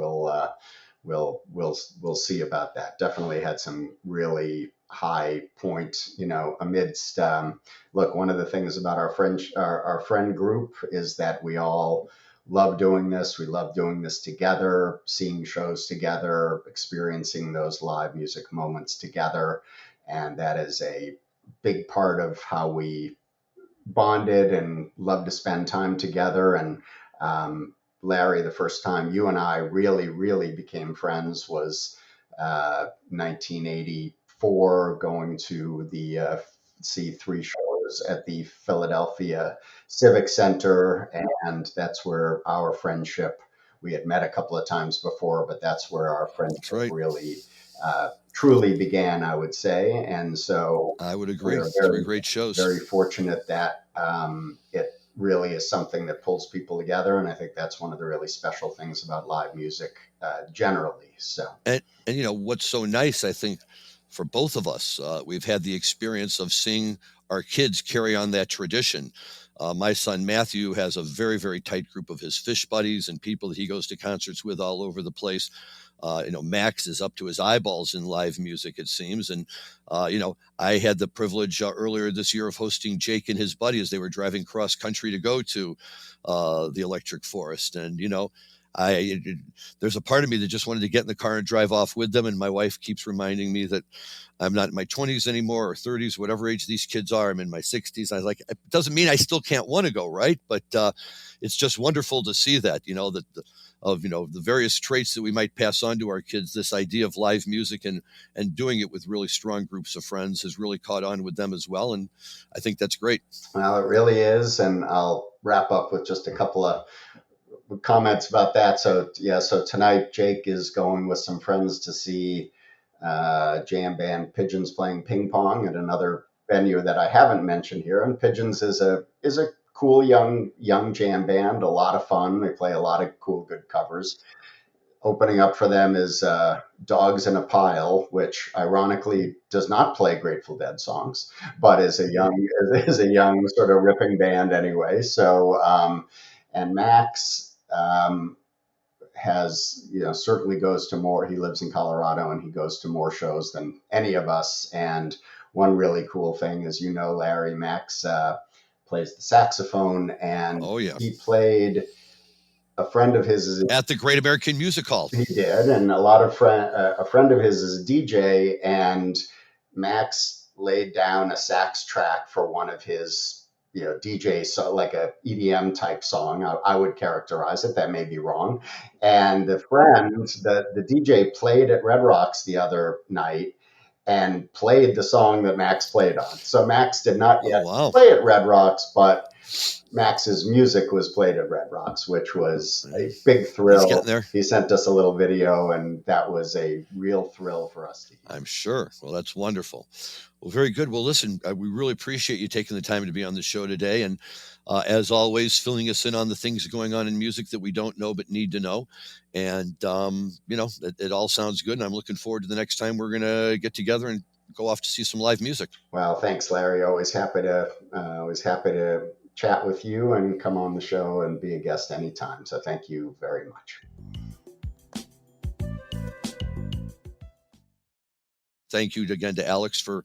we'll see about that. Definitely had some really high point, amidst, look, one of the things about our friend group is that we all love doing this. We love doing this together, seeing shows together, experiencing those live music moments together. And that is a big part of how we bonded and love to spend time together. And Larry, the first time you and I really, really became friends was 1984, going to the see 3 shows at the Philadelphia Civic Center, and that's where our friendship. We had met a couple of times before, but that's where our friendship really truly began, I would say. And so I would agree. Very great shows. Very fortunate that it really is something that pulls people together, and I think that's one of the really special things about live music generally. So, and what's so nice, I think, for both of us, we've had the experience of seeing our kids carry on that tradition. My son Matthew has a very, very tight group of his fish buddies and people that he goes to concerts with all over the place. Max is up to his eyeballs in live music, it seems. And, I had the privilege earlier this year of hosting Jake and his buddy as they were driving cross country to go to the Electric Forest. And, there's a part of me that just wanted to get in the car and drive off with them. And my wife keeps reminding me that I'm not in my 20s anymore, or 30s, whatever age these kids are. I'm in my 60s. I was like, it doesn't mean I still can't want to go, right? But it's just wonderful to see that, the various traits that we might pass on to our kids. This idea of live music and doing it with really strong groups of friends has really caught on with them as well. And I think that's great. Well, it really is. And I'll wrap up with just a couple of comments about that. So tonight Jake is going with some friends to see jam band Pigeons playing ping pong at another venue that I haven't mentioned here. And Pigeons is a cool young jam band, a lot of fun. They play a lot of cool, good covers. Opening up for them is Dogs in a Pile, which ironically does not play Grateful Dead songs, but is a young sort of ripping band anyway. So and Max has, certainly goes to more. He lives in Colorado and he goes to more shows than any of us. And one really cool thing is, Larry, Max plays the saxophone, and he played a friend of his at the Great American Music Hall. He did, and a friend of his is a DJ, and Max laid down a sax track for one of his, DJ, so like a EDM type song. I would characterize it. That may be wrong. And the DJ played at Red Rocks the other night and played the song that Max played on. So Max did not Oh, yet wow. play at Red Rocks, but Max's music was played at Red Rocks, which was a big He's thrill. getting there. He sent us a little video, and that was a real thrill for us to hear. I'm sure. Well, that's wonderful. Well, very good. Well, listen, we really appreciate you taking the time to be on the show today. And as always, filling us in on the things going on in music that we don't know but need to know. And, it all sounds good. And I'm looking forward to the next time we're going to get together and go off to see some live music. Well, thanks, Larry. Always happy to chat with you and come on the show and be a guest anytime. So thank you very much. Thank you again to Alex for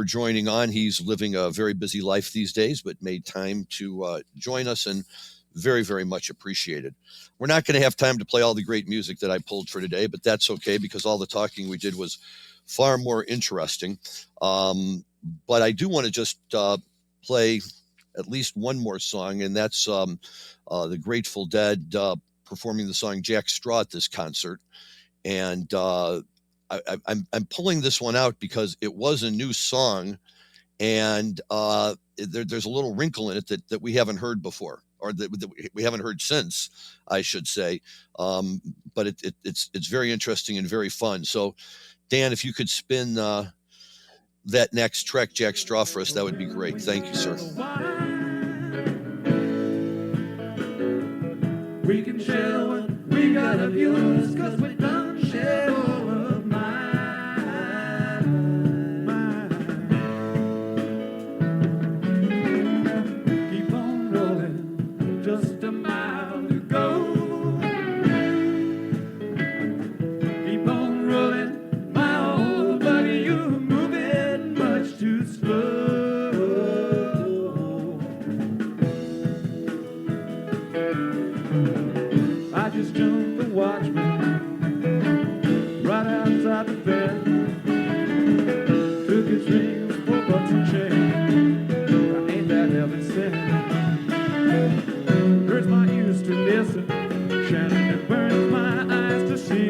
joining on. He's living a very busy life these days, but made time to join us, and very, very much appreciated. We're not going to have time to play all the great music that I pulled for today, but that's okay because all the talking we did was far more interesting. But I do want to just play at least one more song, and that's the Grateful Dead performing the song Jack Straw at this concert. And I'm pulling this one out because it was a new song, and there's a little wrinkle in it that we haven't heard before, or that we haven't heard since, I should say. But it's very interesting and very fun. So, Dan, if you could spin that next track, Jack Straw, for us, that would be great. Thank you, sir. We can share what we got of yours, 'cause we don't share all of mine. Keep on rolling, just a mile to go. Keep on rolling, my old buddy, you're moving much too slow. I just jumped the watchman right outside the bed. Took his rings, 4 bucks and change. Ain't that heaven sent? Hurts my ears to listen, Shannon, it burns my eyes to see.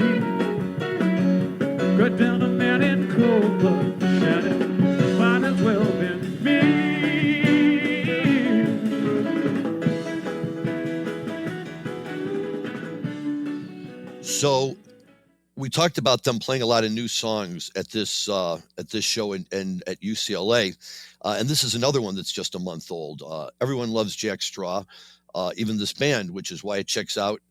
Cut down a man in cold blood, Shannon, might as well been me. So we talked about them playing a lot of new songs at this show and at UCLA, and this is another one that's just a month old. Everyone loves Jack Straw, even this band, which is why it checks out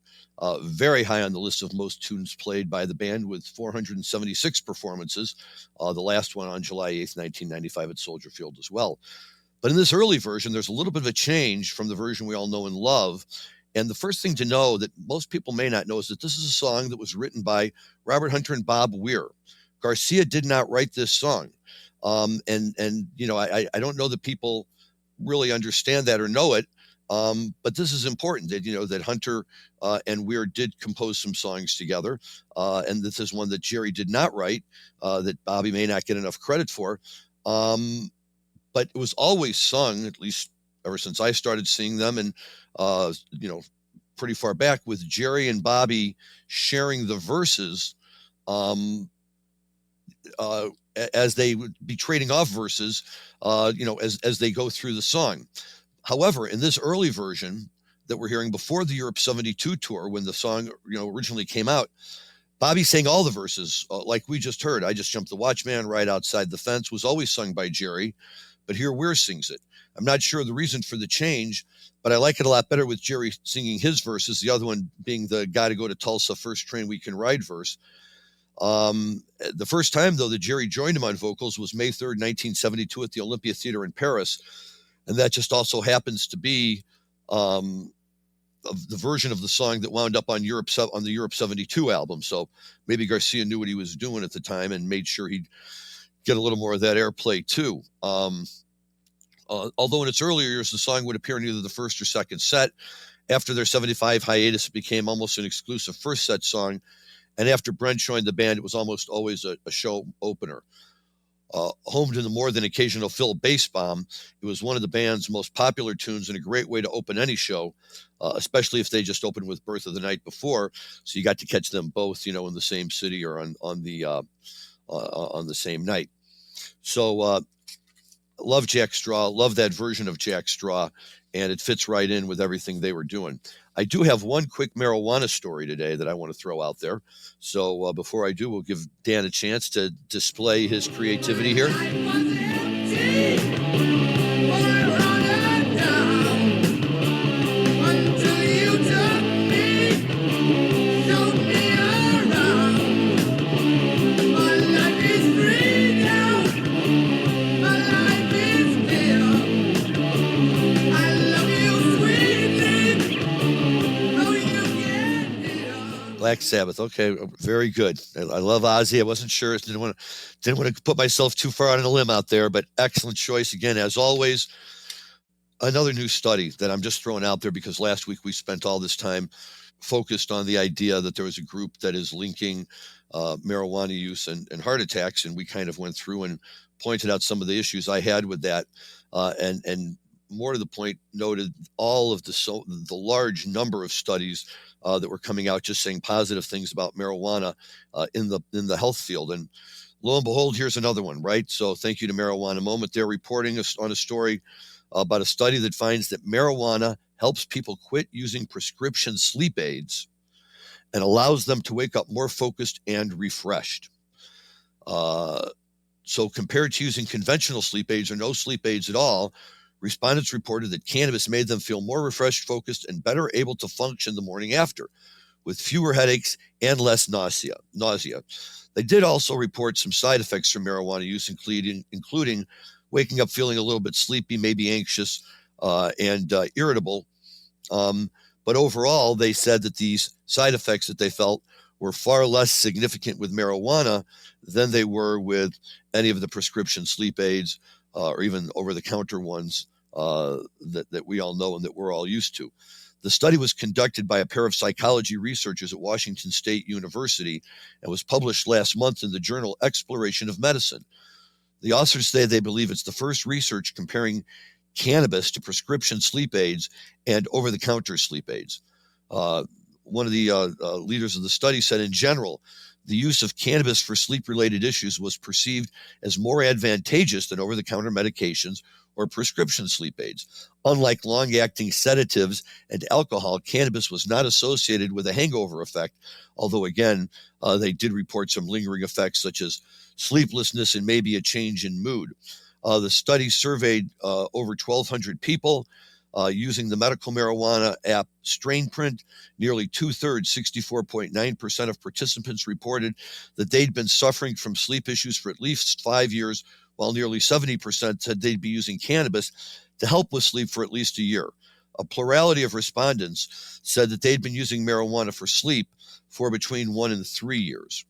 very high on the list of most tunes played by the band, with 476 performances. The last one on July 8th, 1995 at Soldier Field as well. But in this early version, there's a little bit of a change from the version we all know and love. And the first thing to know that most people may not know is that this is a song that was written by Robert Hunter and Bob Weir. Garcia did not write this song. I don't know that people really understand that or know it. But this is important that Hunter and Weir did compose some songs together. And this is one that Jerry did not write, that Bobby may not get enough credit for. But it was always sung, at least ever since I started seeing them, and pretty far back, with Jerry and Bobby sharing the verses, as they would be trading off verses, as they go through the song. However, in this early version that we're hearing before the Europe 72 tour, when the song originally came out, Bobby sang all the verses, like we just heard. I Just Jumped the Watchman, Right Outside the Fence was always sung by Jerry, but here Weir sings it. I'm not sure the reason for the change, but I like it a lot better with Jerry singing his verses, the other one being the Gotta Go to Tulsa, First Train We Can Ride verse. The first time, though, that Jerry joined him on vocals was May 3rd, 1972 at the Olympia Theater in Paris. And that just also happens to be of the version of the song that wound up on the Europe 72 album. So maybe Garcia knew what he was doing at the time and made sure he'd get a little more of that airplay too. Although in its earlier years, the song would appear in either the first or second set. After their 75 hiatus, it became almost an exclusive first set song. And after Brent joined the band, it was almost always a show opener. Home to the more than occasional Phil bass bomb, it was one of the band's most popular tunes and a great way to open any show, especially if they just opened with Birth of the Night before. So you got to catch them both, in the same city or on the same night. So love Jack Straw, love that version of Jack Straw, and it fits right in with everything they were doing. I do have one quick marijuana story today that I want to throw out there. So before I do, we'll give Dan a chance to display his creativity here. Black Sabbath. Okay, very good. I love Ozzy. I wasn't sure. Didn't want to put myself too far on a limb out there, but excellent choice again, as always. Another new study that I'm just throwing out there because last week we spent all this time focused on the idea that there was a group that is linking marijuana use and heart attacks, and we kind of went through and pointed out some of the issues I had with that, and more to the point, noted all of the large number of studies that were coming out just saying positive things about marijuana in the health field. And lo and behold, here's another one, right? So thank you to Marijuana Moment. They're reporting on a story about a study that finds that marijuana helps people quit using prescription sleep aids and allows them to wake up more focused and refreshed. So compared to using conventional sleep aids or no sleep aids at all, respondents reported that cannabis made them feel more refreshed, focused, and better able to function the morning after, with fewer headaches and less nausea. They did also report some side effects from marijuana use, including waking up feeling a little bit sleepy, maybe anxious, and irritable. But overall, they said that these side effects that they felt were far less significant with marijuana than they were with any of the prescription sleep aids or even over-the-counter ones that we all know and that we're all used to. The study was conducted by a pair of psychology researchers at Washington State University and was published last month in the journal Exploration of Medicine. The authors say they believe it's the first research comparing cannabis to prescription sleep aids and over-the-counter sleep aids. One of the leaders of the study said, in general, the use of cannabis for sleep-related issues was perceived as more advantageous than over-the-counter medications or prescription sleep aids. Unlike long-acting sedatives and alcohol, cannabis was not associated with a hangover effect, although, again, they did report some lingering effects such as sleeplessness and maybe a change in mood. The study surveyed over 1,200 people using the medical marijuana app StrainPrint. Nearly two-thirds, 64.9% of participants reported that they'd been suffering from sleep issues for at least 5 years, while nearly 70% said they'd be using cannabis to help with sleep for at least a year. A plurality of respondents said that they'd been using marijuana for sleep for between 1 and 3 years.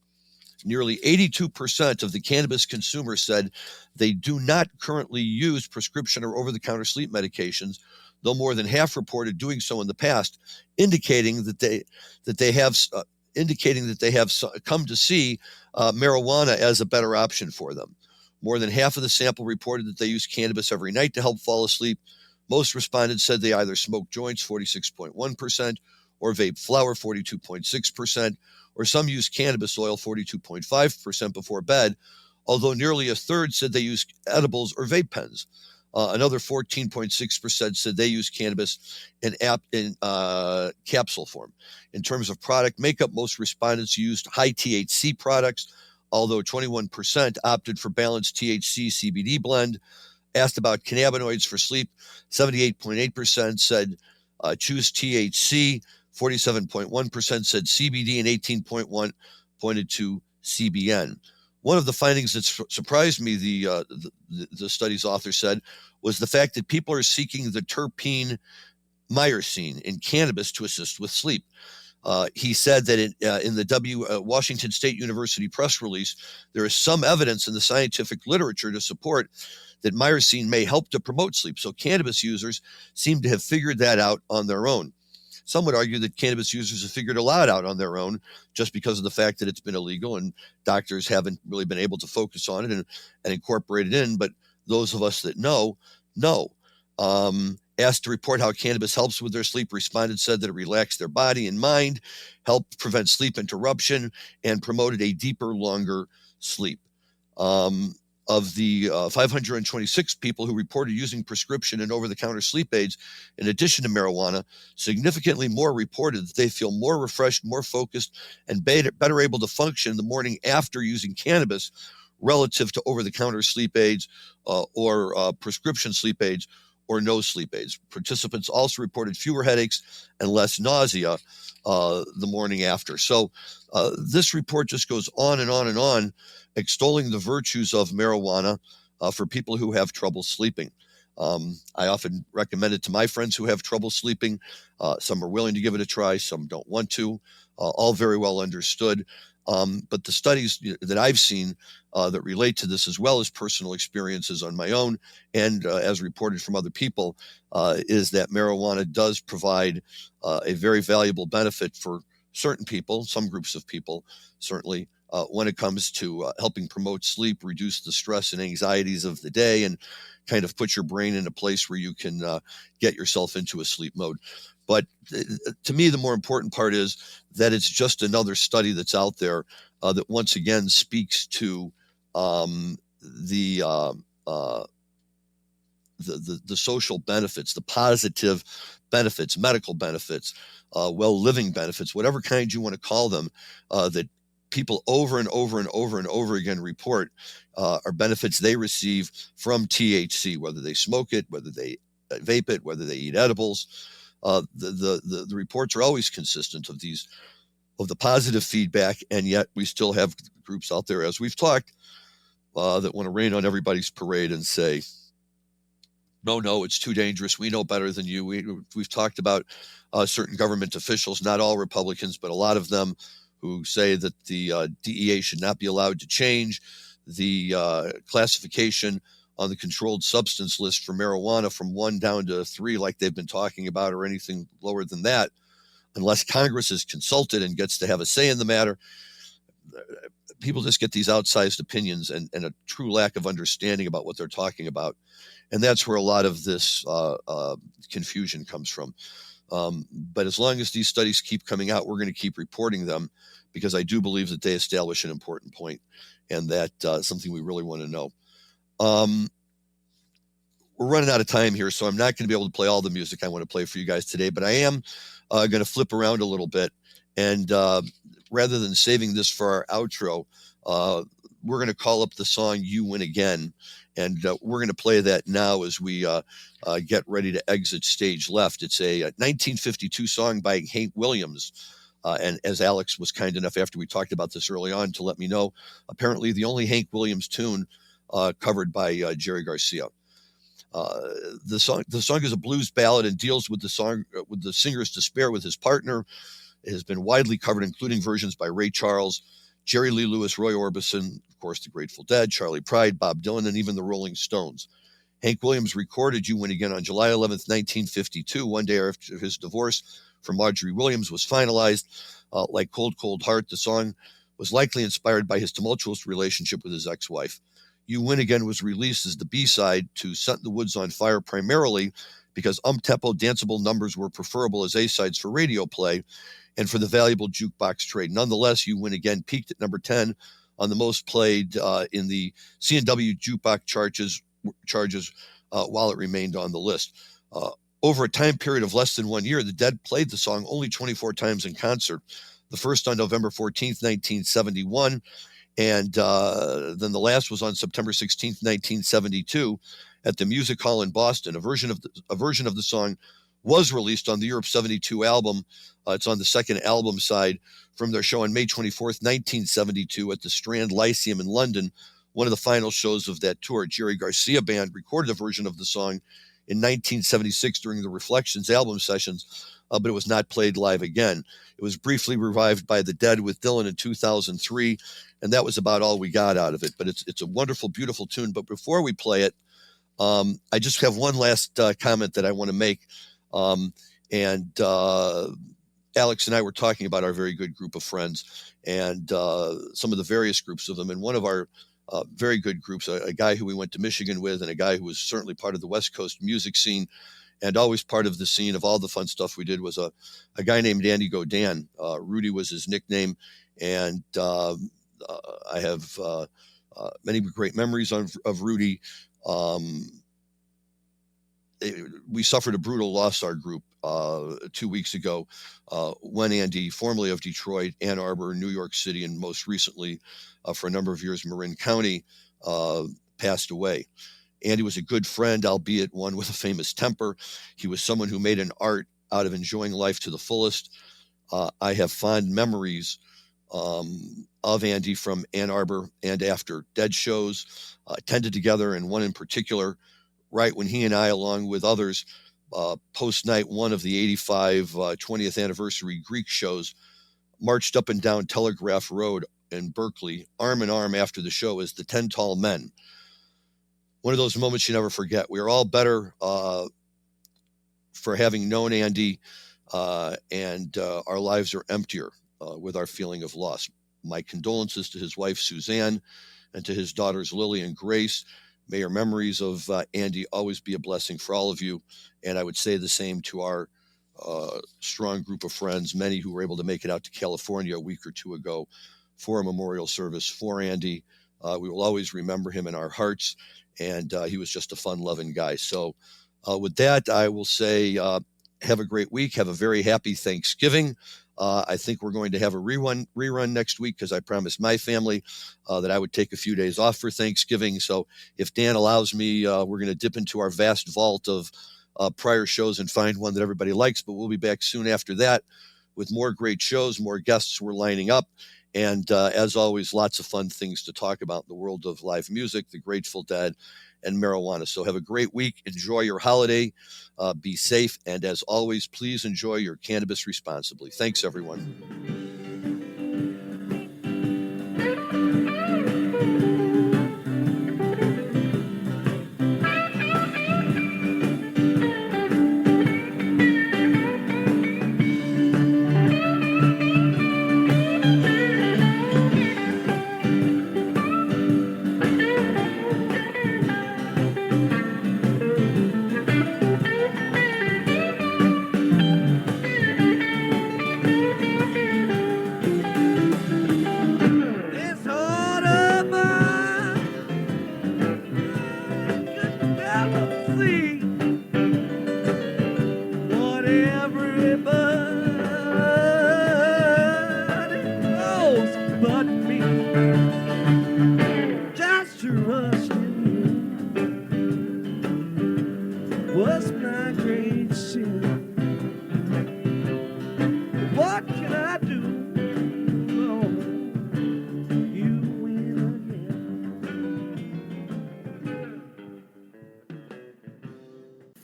Nearly 82% of the cannabis consumers said they do not currently use prescription or over-the-counter sleep medications, though more than half reported doing so in the past, indicating that they have come to see marijuana as a better option for them. More than half of the sample reported that they use cannabis every night to help fall asleep. Most respondents said they either smoke joints, 46.1%, or vape flower, 42.6%, or some use cannabis oil, 42.5% before bed, although nearly a third said they use edibles or vape pens. Another 14.6% said they use cannabis in capsule form. In terms of product makeup, most respondents used high THC products, although 21% opted for balanced THC CBD blend. Asked about cannabinoids for sleep, 78.8% said choose THC, 47.1% said CBD, and 18.1% pointed to CBN. One of the findings that surprised me, the study's author said, was the fact that people are seeking the terpene myrcene in cannabis to assist with sleep. He said that in the Washington State University press release, there is some evidence in the scientific literature to support that myrcene may help to promote sleep. So cannabis users seem to have figured that out on their own. some would argue that cannabis users have figured a lot out on their own just because of the fact that it's been illegal and doctors haven't really been able to focus on it and incorporate it in. But those of us that know. Asked to report how cannabis helps with their sleep, responded, said that it relaxed their body and mind, helped prevent sleep interruption, and promoted a deeper, longer sleep. Of the 526 people who reported using prescription and over-the-counter sleep aids, in addition to marijuana, significantly more reported that they feel more refreshed, more focused, and better able to function in the morning after using cannabis relative to over-the-counter sleep aids or prescription sleep aids or no sleep aids. Participants also reported fewer headaches and less nausea the morning after. So this report just goes on and on and on, extolling the virtues of marijuana for people who have trouble sleeping. I often recommend it to my friends who have trouble sleeping. Some are willing to give it a try, some don't want to, all very well understood. But the studies that I've seen that relate to this, as well as personal experiences on my own and as reported from other people, is that marijuana does provide a very valuable benefit for certain people, some groups of people, certainly, when it comes to helping promote sleep, reduce the stress and anxieties of the day, and kind of put your brain in a place where you can get yourself into a sleep mode. But to me, the more important part is that it's just another study that's out there that once again speaks to the social benefits, the positive benefits, medical benefits, well-living benefits, whatever kind you want to call them, that people over and over and over and over again report are benefits they receive from THC, whether they smoke it, whether they vape it, whether they eat edibles. The reports are always consistent of the positive feedback, and yet we still have groups out there, as we've talked, that want to rain on everybody's parade and say, no, it's too dangerous. We know better than you. We've talked about certain government officials, not all Republicans, but a lot of them, who say that the DEA should not be allowed to change the classification on the controlled substance list for marijuana from 1 down to 3, like they've been talking about, or anything lower than that, unless Congress is consulted and gets to have a say in the matter. People just get these outsized opinions and a true lack of understanding about what they're talking about. And that's where a lot of this confusion comes from. But as long as these studies keep coming out, we're going to keep reporting them, because I do believe that they establish an important point, and that something we really want to know. We're running out of time here, so I'm not going to be able to play all the music I want to play for you guys today, but I am going to flip around a little bit. And rather than saving this for our outro, we're going to call up the song You Win Again. And we're going to play that now as we get ready to exit stage left. It's a 1952 song by Hank Williams. And as Alex was kind enough, after we talked about this early on, to let me know, apparently the only Hank Williams tune covered by Jerry Garcia. The song is a blues ballad and deals with the singer's despair with his partner. It has been widely covered, including versions by Ray Charles, Jerry Lee Lewis, Roy Orbison, of course, the Grateful Dead, Charlie Pride, Bob Dylan, and even the Rolling Stones. Hank Williams recorded You Win Again on July 11th, 1952, one day after his divorce from Marjorie Williams was finalized. Like Cold, Cold Heart, the song was likely inspired by his tumultuous relationship with his ex-wife. You Win Again was released as the B-side to Set the Woods on Fire, primarily because up-tempo danceable numbers were preferable as A-sides for radio play and for the valuable jukebox trade. Nonetheless, You Win Again peaked at number 10 on the most played in the C&W jukebox charges while it remained on the list. Over a time period of less than 1 year, the Dead played the song only 24 times in concert. The first on November 14th, 1971, and then the last was on September 16th, 1972, at the Music Hall in Boston. A version of the song was released on the Europe 72 album. It's on the second album side from their show on May 24th, 1972 at the Strand Lyceum in London, one of the final shows of that tour. Jerry Garcia Band recorded a version of the song in 1976 during the Reflections album sessions, but it was not played live again. It was briefly revived by the Dead with Dylan in 2003, and that was about all we got out of it. But it's a wonderful, beautiful tune. But before we play it, I just have one last comment that I want to make. And Alex and I were talking about our very good group of friends and some of the various groups of them. And one of our very good groups, a guy who we went to Michigan with, and a guy who was certainly part of the West Coast music scene and always part of the scene of all the fun stuff we did, was a guy named Andy Godin. Rudy was his nickname. And I have many great memories of Rudy. We suffered a brutal loss, our group, 2 weeks ago, when Andy, formerly of Detroit, Ann Arbor, New York City, and most recently for a number of years, Marin County, passed away. Andy was a good friend, albeit one with a famous temper. He was someone who made an art out of enjoying life to the fullest. I have fond memories of Andy from Ann Arbor and after Dead shows, attended together, and one in particular, right when he and I, along with others, post night one of the 85 20th anniversary Greek shows, marched up and down Telegraph Road in Berkeley, arm in arm after the show as the 10 Tall Men. One of those moments you never forget. We are all better for having known Andy, and our lives are emptier with our feeling of loss. My condolences to his wife, Suzanne, and to his daughters, Lily and Grace. May your memories of Andy always be a blessing for all of you. And I would say the same to our strong group of friends, many who were able to make it out to California a week or two ago for a memorial service for Andy. We will always remember him in our hearts. And he was just a fun-loving guy. So with that, I will say have a great week. Have a very happy Thanksgiving. I think we're going to have a rerun next week because I promised my family that I would take a few days off for Thanksgiving. So if Dan allows me, we're going to dip into our vast vault of prior shows and find one that everybody likes. But we'll be back soon after that with more great shows, more guests we're lining up. And as always, lots of fun things to talk about in the world of live music, the Grateful Dead, and marijuana. So have a great week. Enjoy your holiday. Be safe. And as always, please enjoy your cannabis responsibly. Thanks, everyone.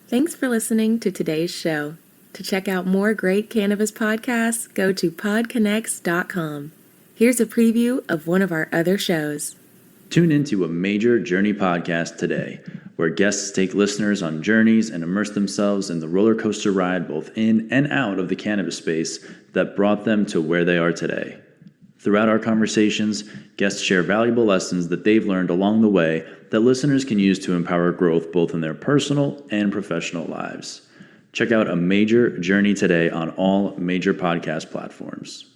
Thanks for listening to today's show. To check out more great cannabis podcasts, go to PodConx.com. Here's a preview of one of our other shows. Tune into a Major Journey podcast today, where guests take listeners on journeys and immerse themselves in the roller coaster ride both in and out of the cannabis space that brought them to where they are today. Throughout our conversations, guests share valuable lessons that they've learned along the way that listeners can use to empower growth both in their personal and professional lives. Check out A Major Journey today on all major podcast platforms.